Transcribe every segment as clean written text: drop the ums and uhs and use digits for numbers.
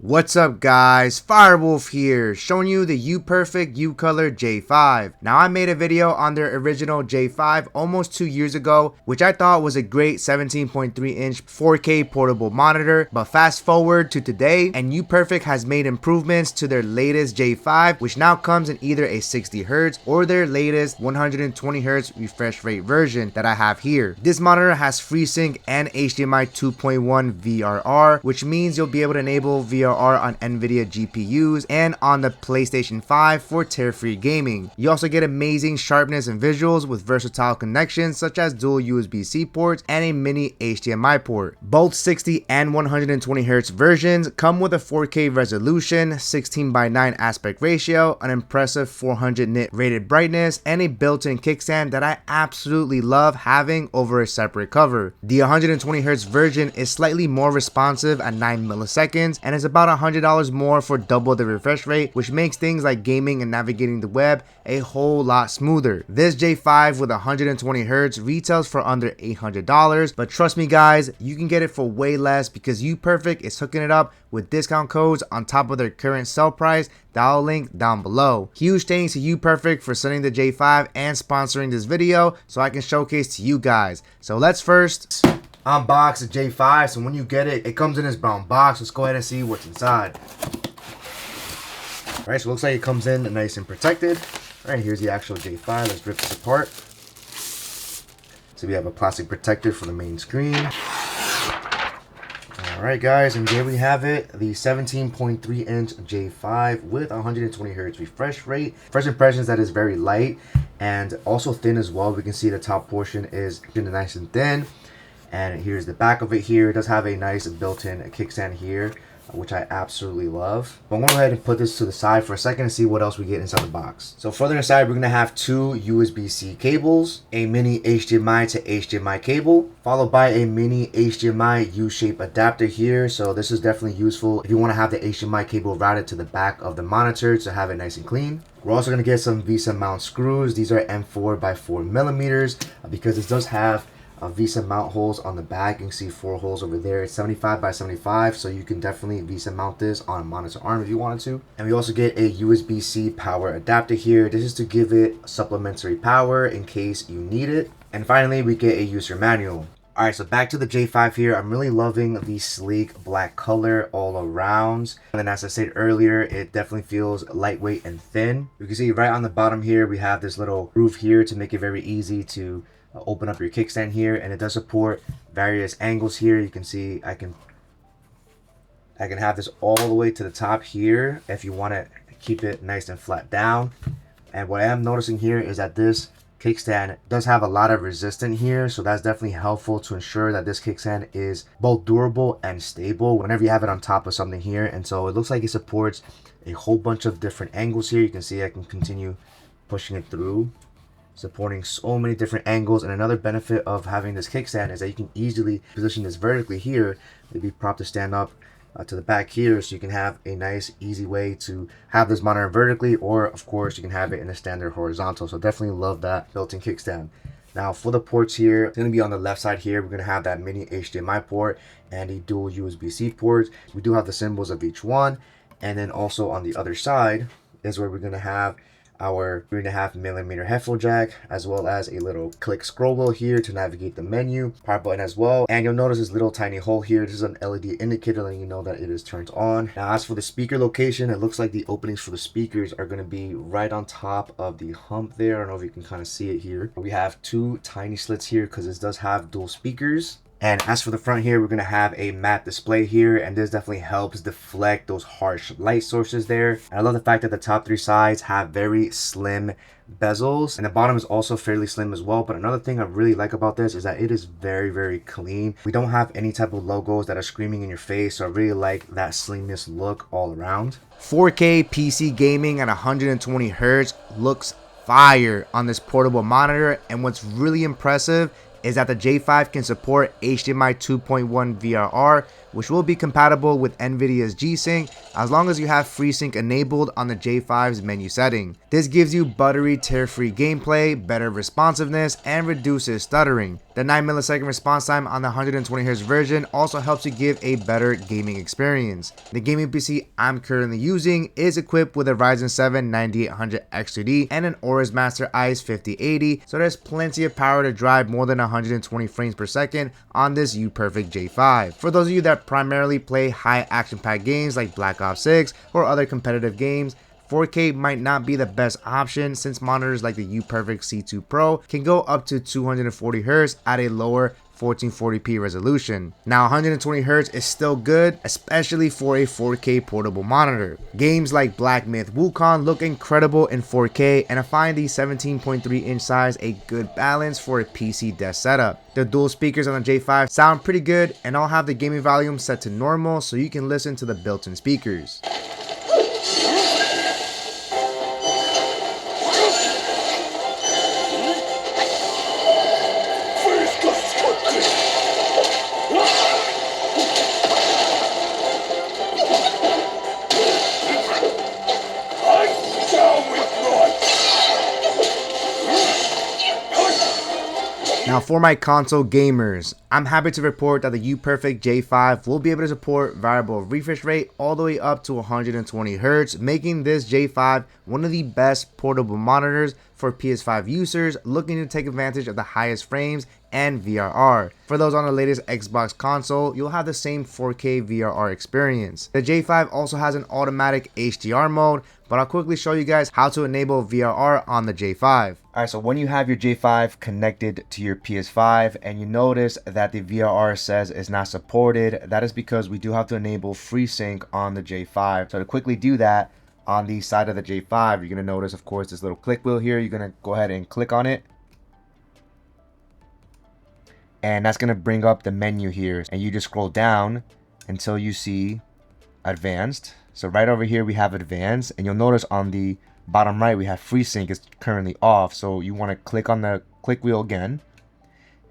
What's up guys, Firewolf here, showing you the UPERFECT UColor J5. Now I made a video on their original J5 almost 2 years ago, which I thought was a great 17.3 inch 4K portable monitor, but fast forward to today and UPERFECT has made improvements to their latest J5, which now comes in either a 60Hz or their latest 120Hz refresh rate version that I have here. This monitor has FreeSync and HDMI 2.1 VRR, which means you'll be able to enable VRR on NVIDIA GPUs and on the PlayStation 5 for tear-free gaming. You also get amazing sharpness and visuals with versatile connections such as dual USB-C ports and a Mini-HDMI port. Both 60 and 120Hz versions come with a 4K resolution, 16:9 aspect ratio, an impressive 400 nit rated brightness, and a built-in kickstand that I absolutely love having over a separate cover. The 120Hz version is slightly more responsive at 9 milliseconds and is about $100 more for double the refresh rate, which makes things like gaming and navigating the web a whole lot smoother. This J5 with 120Hz retails for under $800, but trust me guys, you can get it for way less because UPERFECT is hooking it up with discount codes on top of their current sell price that I'll link down below. Huge thanks to UPERFECT for sending the J5 and sponsoring this video so I can showcase to you guys. So let's first unbox the J5. So when you get it, it comes in this brown box. Let's go ahead and see what's inside. Alright, so it looks like it comes in nice and protected. Alright, here's the actual J5. Let's rip this apart. So we have a plastic protector for the main screen. Alright guys, and here we have it, the 17.3 inch J5 with 120Hz refresh rate. First impressions, that is very light and also thin as well. We can see the top portion is nice and thin. And here's the back of it here. It does have a nice built-in kickstand here, which I absolutely love. But I'm going to go ahead and put this to the side for a second and see what else we get inside the box. So further inside, we're going to have two USB-C cables, a mini HDMI to HDMI cable, followed by a mini HDMI U-shape adapter here. So this is definitely useful if you want to have the HDMI cable routed to the back of the monitor to have it nice and clean. We're also going to get some VESA mount screws. These are M4 by 4 millimeters because this does have VESA mount holes on the back. You can see 4 holes over there. It's 75 by 75, so you can definitely VESA mount this on a monitor arm if you wanted to. And we also get a USB-C power adapter here. This is to give it supplementary power in case you need it. And finally, we get a user manual. Alright, so back to the J5 here. I'm really loving the sleek black color all around. And then as I said earlier, it definitely feels lightweight and thin. You can see right on the bottom here, we have this little groove here to make it very easy to open up your kickstand here, and it does support various angles here. You can see I can have this all the way to the top here if you want to keep it nice and flat down. And what I am noticing here is that this kickstand does have a lot of resistance here, so that's definitely helpful to ensure that this kickstand is both durable and stable whenever you have it on top of something here. And so it looks like it supports a whole bunch of different angles here. You can see I can continue pushing it through, supporting so many different angles. And another benefit of having this kickstand is that you can easily position this vertically here, maybe prop to stand up to the back here, so you can have a nice easy way to have this monitor vertically, or of course you can have it in a standard horizontal. So definitely love that built-in kickstand. Now for the ports here, it's going to be on the left side here. We're going to have that mini HDMI port and a dual USB-C port. We do have the symbols of each one, and then also on the other side is where we're going to have our 3.5mm headphone jack, as well as a little click scroll wheel here to navigate the menu, power button as well. And you'll notice this little tiny hole here. This is an LED indicator letting you know that it is turned on. Now as for the speaker location, it looks like the openings for the speakers are going to be right on top of the hump there. I don't know if you can kind of see it here. We have 2 tiny slits here because this does have dual speakers. And as for the front here, we're going to have a matte display here, and this definitely helps deflect those harsh light sources there. And I love the fact that the top 3 sides have very slim bezels, and the bottom is also fairly slim as well. But another thing I really like about this is that it is very, very clean. We don't have any type of logos that are screaming in your face, so I really like that slimness look all around. 4K PC gaming at 120Hz looks fire on this portable monitor, and what's really impressive is that the J5 can support HDMI 2.1 VRR, which will be compatible with NVIDIA's G-Sync as long as you have FreeSync enabled on the J5's menu setting. This gives you buttery, tear-free gameplay, better responsiveness, and reduces stuttering. The 9 millisecond response time on the 120Hz version also helps you give a better gaming experience. The gaming PC I'm currently using is equipped with a Ryzen 7 9800X2D and an Aorus Master Ice 5080, so there's plenty of power to drive more than 120 frames per second on this UPERFECT J5. For those of you that primarily play high action-packed games like Black Ops 6 or other competitive games, 4K might not be the best option since monitors like the UPERFECT C2 Pro can go up to 240Hz at a lower 1440p resolution. Now 120Hz is still good, especially for a 4K portable monitor. Games like Black Myth Wukong look incredible in 4K, and I find the 17.3 inch size a good balance for a PC desk setup. The dual speakers on the J5 sound pretty good, and I'll have the gaming volume set to normal so you can listen to the built-in speakers. Now for my console gamers, I'm happy to report that the UPERFECT J5 will be able to support variable refresh rate all the way up to 120Hz, making this J5 one of the best portable monitors for PS5 users looking to take advantage of the highest frames and VRR. For those on the latest Xbox console, you'll have the same 4K VRR experience. The J5 also has an automatic HDR mode, but I'll quickly show you guys how to enable VRR on the J5. Alright, so when you have your J5 connected to your PS5 and you notice that the VRR says it's not supported, that is because we do have to enable FreeSync on the J5. So to quickly do that, on the side of the J5, you're going to notice, of course, this little click wheel here. You're going to go ahead and click on it. And that's going to bring up the menu here. And you just scroll down until you see Advanced. So right over here, we have Advanced. And you'll notice on the bottom right, we have FreeSync is currently off. So you want to click on the click wheel again.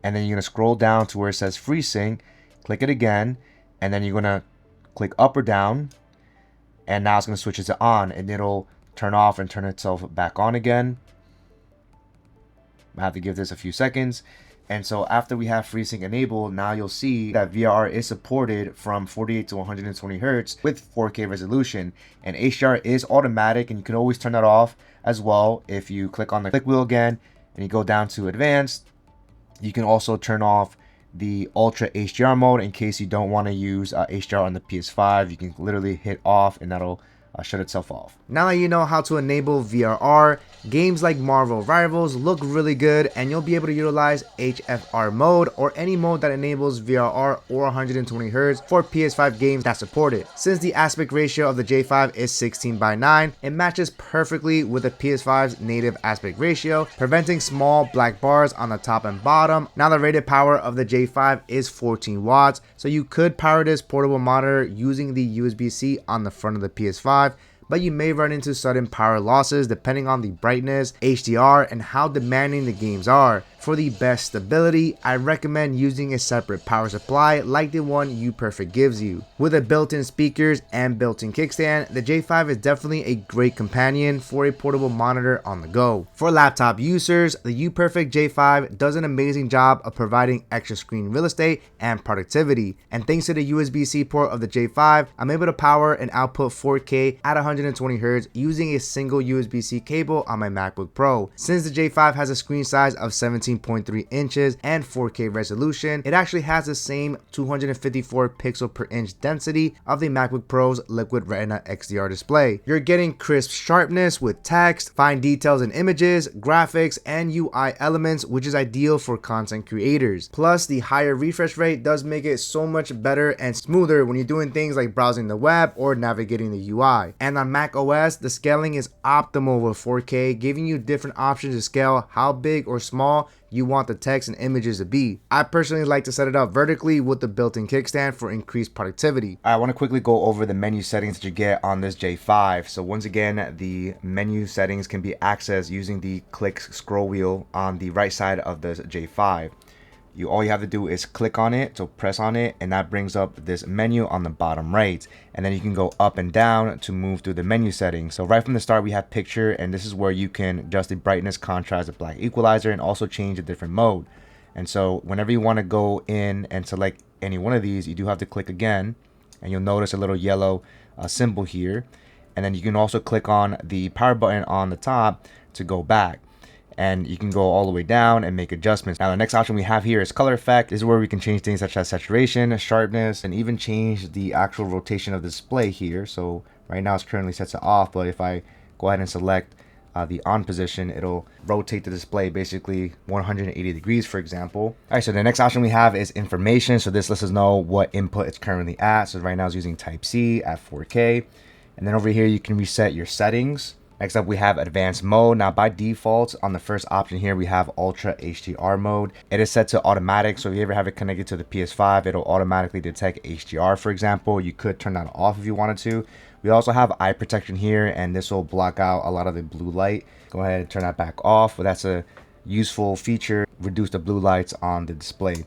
And then you're going to scroll down to where it says FreeSync. Click it again. And then you're going to click up or down. And now it's going to switch it to on, and it'll turn off and turn itself back on again. I have to give this a few seconds. And so after we have FreeSync enabled, now you'll see that VRR is supported from 48 to 120Hz with 4K resolution. And HDR is automatic, and you can always turn that off as well. If you click on the click wheel again and you go down to advanced, you can also turn off the ultra HDR mode in case you don't want to use HDR on the PS5. You can literally hit off and that'll shut itself off. Now that you know how to enable VRR, games like Marvel Rivals look really good, and you'll be able to utilize HFR mode or any mode that enables VRR or 120Hz for PS5 games that support it. Since the aspect ratio of the J5 is 16:9, it matches perfectly with the PS5's native aspect ratio, preventing small black bars on the top and bottom. Now the rated power of the J5 is 14 watts, so you could power this portable monitor using the USB-C on the front of the PS5, but you may run into sudden power losses depending on the brightness, HDR, and how demanding the games are. For the best stability, I recommend using a separate power supply like the one UPERFECT gives you. With the built-in speakers and built-in kickstand, the J5 is definitely a great companion for a portable monitor on the go. For laptop users, the UPERFECT J5 does an amazing job of providing extra screen real estate and productivity. And thanks to the USB-C port of the J5, I'm able to power and output 4K at 120Hz using a single USB-C cable on my MacBook Pro. Since the J5 has a screen size of 17.3 inches and 4K resolution, it actually has the same 254 pixel per inch density of the MacBook Pro's Liquid Retina XDR display. You're getting crisp sharpness with text, fine details in images, graphics, and UI elements, which is ideal for content creators. Plus, the higher refresh rate does make it so much better and smoother when you're doing things like browsing the web or navigating the UI. And on Mac OS, the scaling is optimal with 4K, giving you different options to scale how big or small you want the text and images to be. I personally like to set it up vertically with the built-in kickstand for increased productivity. I want to quickly go over the menu settings that you get on this J5. So once again, the menu settings can be accessed using the click scroll wheel on the right side of the J5. all you have to do is click on it, so press on it, and that brings up this menu on the bottom right. And then you can go up and down to move through the menu settings. So right from the start we have picture, and this is where you can adjust the brightness, contrast, the black equalizer, and also change a different mode. And so whenever you want to go in and select any one of these, you do have to click again, and you'll notice a little yellow symbol here. And then you can also click on the power button on the top to go back, and you can go all the way down and make adjustments. Now the next option we have here is color effect. This is where we can change things such as saturation, sharpness, and even change the actual rotation of the display here. So right now it's currently set to off, but if I go ahead and select the on position, it'll rotate the display basically 180 degrees, for example. All right, so the next option we have is information. So this lets us know what input it's currently at. So right now it's using type C at 4K. And then over here you can reset your settings. Next up we have advanced mode. Now by default on the first option here we have ultra HDR mode. It is set to automatic, so if you ever have it connected to the PS5, it'll automatically detect HDR, for example. You could turn that off if you wanted to. We also have eye protection here, and this will block out a lot of the blue light. Go ahead and turn that back off, but that's a useful feature. Reduce the blue lights on the display.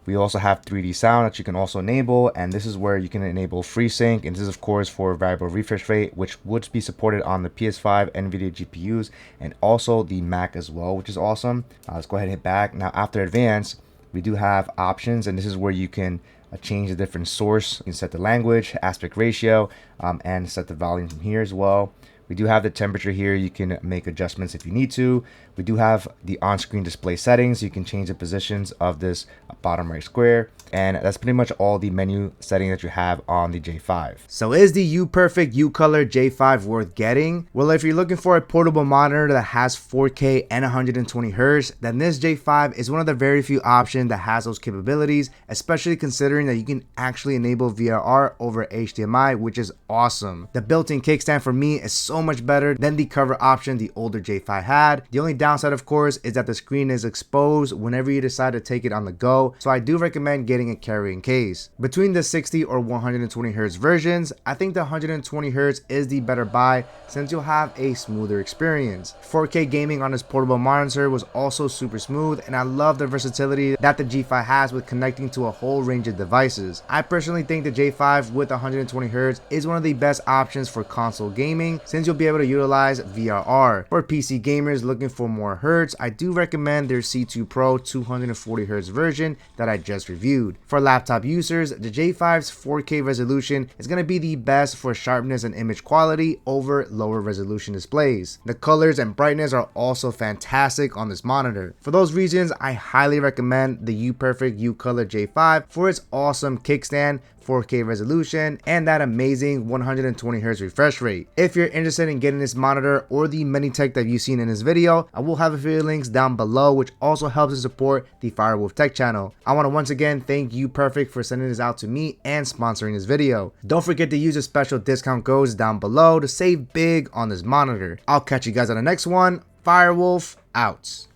We also have 3D sound that you can also enable, and this is where you can enable FreeSync, and this is of course for variable refresh rate, which would be supported on the PS5 NVIDIA GPUs and also the Mac as well, which is awesome. Let's go ahead and hit back. Now after advanced, we do have options, and this is where you can change the different source. You can set the language, aspect ratio, and set the volume from here as well. We do have the temperature here. You can make adjustments if you need to. We do have the on-screen display settings. You can change the positions of this bottom right square. And that's pretty much all the menu settings that you have on the J5. So is the UPERFECT UColor J5 worth getting? Well, if you're looking for a portable monitor that has 4K and 120 Hz, then this J5 is one of the very few options that has those capabilities, especially considering that you can actually enable VRR over HDMI, which is awesome. The built-in kickstand for me is so much better than the cover option the older J5 had. The only downside, of course, is that the screen is exposed whenever you decide to take it on the go, so I do recommend getting a carrying case. Between the 60 or 120 Hz versions, I think the 120 Hz is the better buy since you'll have a smoother experience. 4K gaming on this portable monitor was also super smooth, and I love the versatility that the G5 has with connecting to a whole range of devices. I personally think the J5 with 120 Hz is one of the best options for console gaming since you'll be able to utilize VRR. For PC gamers looking for more Hertz, I do recommend their C2 Pro 240 Hz version that I just reviewed. For laptop users, the J5's 4K resolution is going to be the best for sharpness and image quality over lower resolution displays. The colors and brightness are also fantastic on this monitor. For those reasons, I highly recommend the UPERFECT UColor J5 for its awesome kickstand, 4K resolution, and that amazing 120 Hz refresh rate. If you're interested in getting this monitor or the many tech that you've seen in this video, I will have a few links down below, which also helps to support the Firewolf Tech channel. I want to once again thank UPERFECT for sending this out to me and sponsoring this video. Don't forget to use the special discount codes down below to save big on this monitor. I'll catch you guys on the next one. Firewolf out.